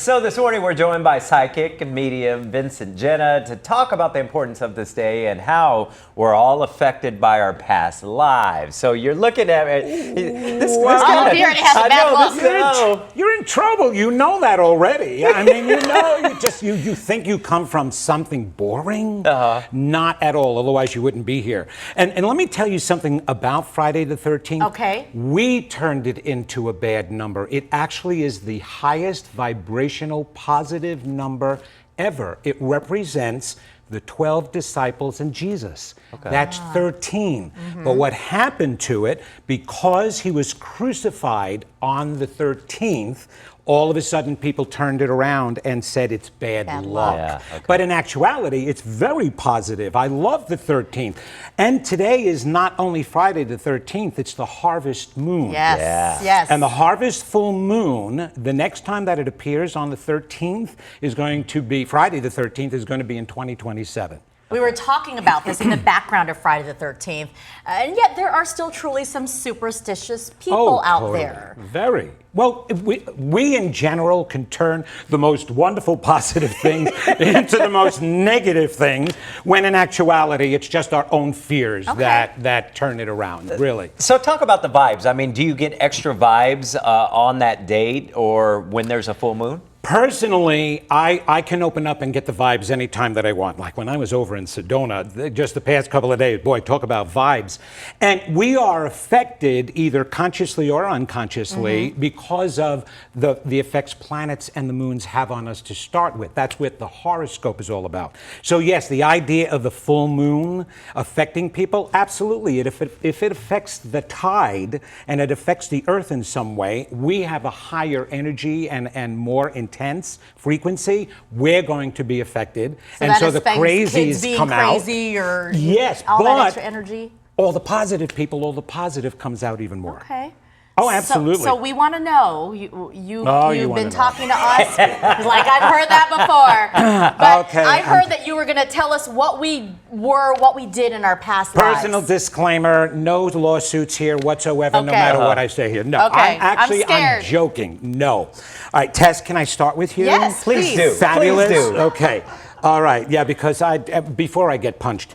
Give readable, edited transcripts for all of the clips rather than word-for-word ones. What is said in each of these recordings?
So this morning we're joined by psychic and medium Vincent Genna to talk about the importance of this day and how we're all affected by our past lives. So you're looking at this guy. He already has a bad look. You're in trouble. You know that already. I mean, you think you come from something boring? Not at all. Otherwise, you wouldn't be here. And let me tell you something about Friday the 13th. Okay. We turned it into a bad number. It actually is the highest vibrational positive number ever. It represents the 12 disciples and Jesus. Okay. That's 13. But what happened to it, because he was crucified on the 13th, all of a sudden people turned it around and said it's bad luck. Yeah, okay. But in actuality, it's very positive. I love the 13th. And today is not only Friday the 13th, it's the harvest moon. Yes, Yeah. yes. And the harvest full moon, the next time that it appears on the 13th is going to be, Friday the 13th is going to be in 2027. We were talking about this in the background of Friday the 13th, and yet there are still truly some superstitious people out totally. there. Very. Well, we in general can turn the most wonderful positive things into the most negative things, when in actuality it's just our own fears that turn it around, really. So talk about the vibes. I mean, do you get extra vibes on that date or when there's a full moon? Personally, I can open up and get the vibes anytime that I want. Like when I was over in Sedona, just the past couple of days, boy, talk about vibes. And we are affected either consciously or unconsciously because of the effects planets and the moons have on us to start with. That's what the horoscope is all about. So yes, the idea of the full moon affecting people, absolutely. If it affects the tide and it affects the earth in some way, we have a higher energy and more intense frequency, we're going to be affected. So and that so the kids crazies being come crazy out. Or yes, all but that extra energy? all the positive people, all the positive comes out even more. Okay. Oh, absolutely. So we want to know, you've been talking to us, like I've heard that before, but Okay, I heard that you were going to tell us what we did in our past Personal lives. disclaimer, no lawsuits here whatsoever, no Okay. matter what I say here. No, Okay. I'm scared. joking. No. All right, Tess, can I start with you? Yes, please. do. Fabulous. Please do. Okay. All right. Yeah, because before I get punched.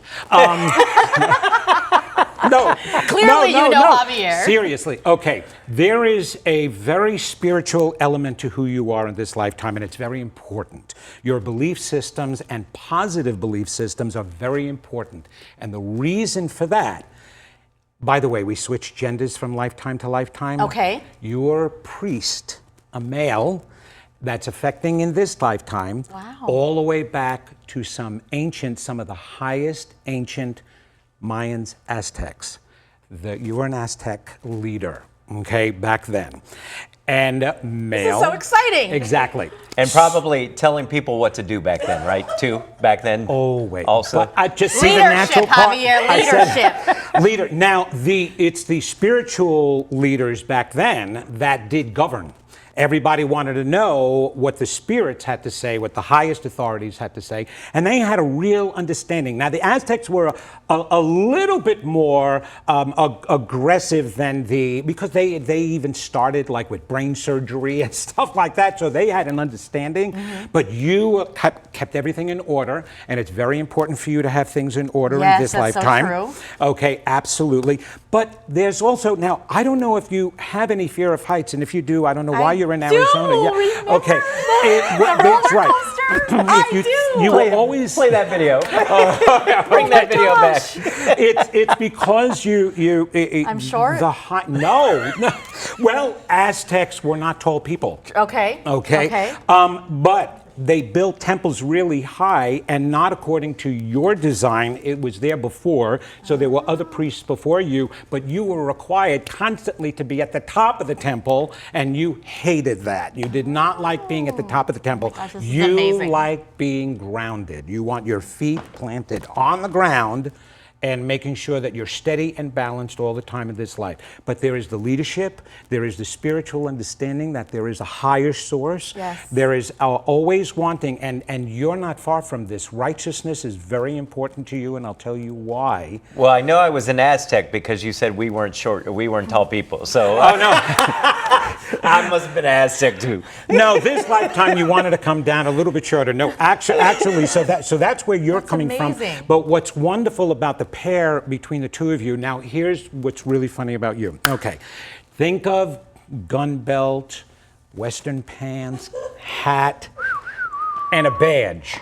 No. Clearly no, you know no. Javier. Seriously. Okay. There is a very spiritual element to who you are in this lifetime, and it's very important. Your belief systems and positive belief systems are very important. And the reason for that, by the way, we switch genders from lifetime to lifetime. Okay. Your priest, a male, that's affecting in this lifetime, Wow. all the way back to some of the highest ancient Mayans, Aztecs. You were an Aztec leader, okay, back then. And male. This is so exciting. Exactly. And probably telling people what to do back then, right? Too, back then? Oh, wait. Also? But I just see the Leadership, natural part. Javier, I said- leadership. Leader. Now, it's the spiritual leaders back then that did govern. Everybody wanted to know what the spirits had to say, what the highest authorities had to say, and they had a real understanding. Now, the Aztecs were a little bit more aggressive than because they even started like with brain surgery and stuff like that, so they had an understanding. But you kept everything in order, and it's very important for you to have things in order in this lifetime. So true. Okay, absolutely. But there's also, now, I don't know if you have any fear of heights, and if you do, I don't know why you're in Arizona. Remember Okay. the That's roller right. coaster? I do. You will always Play that video. Bring that video back. It's because you. I'm short? No. Well, Aztecs were not tall people. Okay. Okay. But they built temples really high, and not according to your design. It was there before, so there were other priests before you, but you were required constantly to be at the top of the temple, and you hated that. You did not like being at the top of the temple. Gosh, this is you amazing. like being grounded. You want your feet planted on the ground and making sure that you're steady and balanced all the time in this life. But there is the leadership, there is the spiritual understanding that there is a higher source. Yes. There is always wanting, and you're not far from this. Righteousness is very important to you, and I'll tell you why. Well, I know I was an Aztec because you said we weren't tall people. So. Oh, no. I must have been Aztec too. No, this lifetime you wanted to come down a little bit shorter. No, actually, so that's where you're coming amazing. from. But what's wonderful about the pair between the two of you. Now, here's what's really funny about you. Okay, think of gun belt, Western pants, hat, and a badge.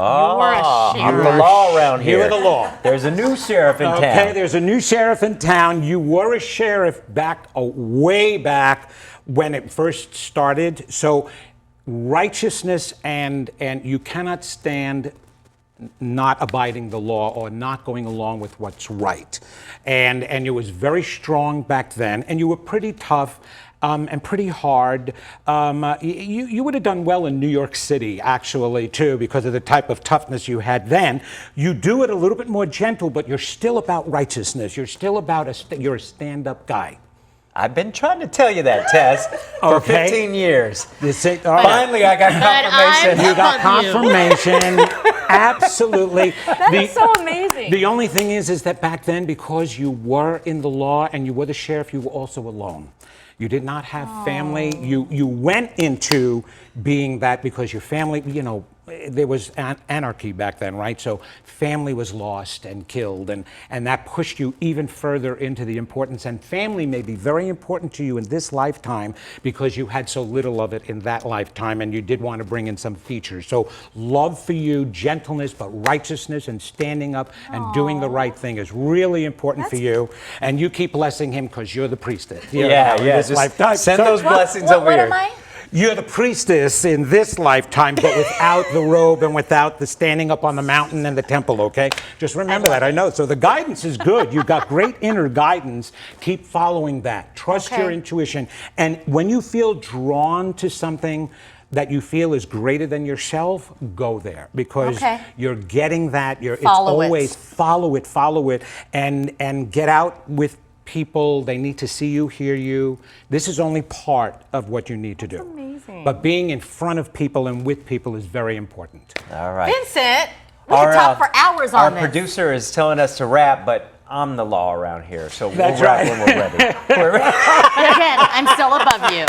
Oh, were a I'm the sheriff. law around here. You're the law. There's a new sheriff in town. Okay, there's a new sheriff in town. You were a sheriff back, way back when it first started. So righteousness and you cannot stand not abiding the law or not going along with what's right. And you was very strong back then, and you were pretty tough. And pretty hard. You would have done well in New York City, actually, too, because of the type of toughness you had then. You do it a little bit more gentle, but you're still about righteousness. You're still about you're a stand-up guy. I've been trying to tell you that, Tess, for Okay. 15 years. All right. Finally, I got confirmation. You got confirmation. Absolutely. That is so amazing. The only thing is that back then, because you were in the law and you were the sheriff, you were also alone. You did not have family. You went into being that because your family, there was anarchy back then, right? So family was lost and killed, and that pushed you even further into the importance. And family may be very important to you in this lifetime because you had so little of it in that lifetime, and you did want to bring in some features. So love for you, gentleness, but righteousness and standing up and doing the right thing is really important for you. And you keep blessing him because you're the priestess. Yeah. This lifetime. Send So- those blessings over what here. am I? You're the priestess in this lifetime, but without the robe and without the standing up on the mountain and the temple, okay? Just remember that, I know. So the guidance is good. You've got great inner guidance. Keep following that. Trust your intuition. And when you feel drawn to something that you feel is greater than yourself, go there because you're getting that. It's always follow it, and get out with people. They need to see you, hear you. This is only part of what you need to do. Amazing. But being in front of people and with people is very important. All right. Vincent, we could talk for hours on this. Our producer is telling us to wrap, but I'm the law around here, so That's we'll wrap right. when we're ready. We're ready. Again, I'm still above you.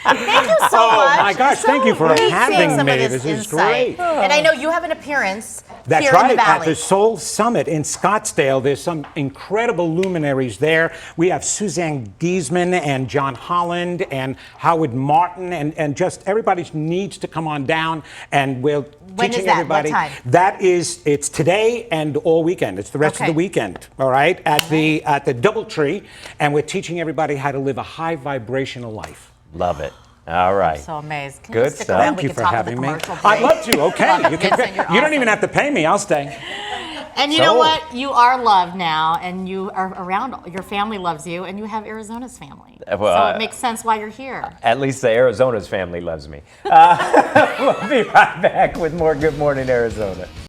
Thank you so much. Oh my gosh, thank you for Great seeing having some me. of This is insight. great. And I know you have an appearance That's here right. in the At Valley. the Soul Summit in Scottsdale, there's some incredible luminaries there. We have Suzanne Giesman and John Holland and Howard Martin and just everybody needs to come on down, and we're When teaching is that? What everybody. time? It's today and all weekend. It's the rest of the weekend. All right, at the DoubleTree, and we're teaching everybody how to live a high vibrational life. Love it. All right. So amazed. Can Good you stick stuff. around? Thank We you can for talk having with me. the commercial I'd break. love to. Okay, Love you it, can. Vincent, you're You don't awesome. even have to pay me. I'll stay. And you know what? You are loved now, and you are around. Your family loves you, and you have Arizona's family. Well, so it makes sense why you're here. At least the Arizona's family loves me. We'll be right back with more Good Morning Arizona.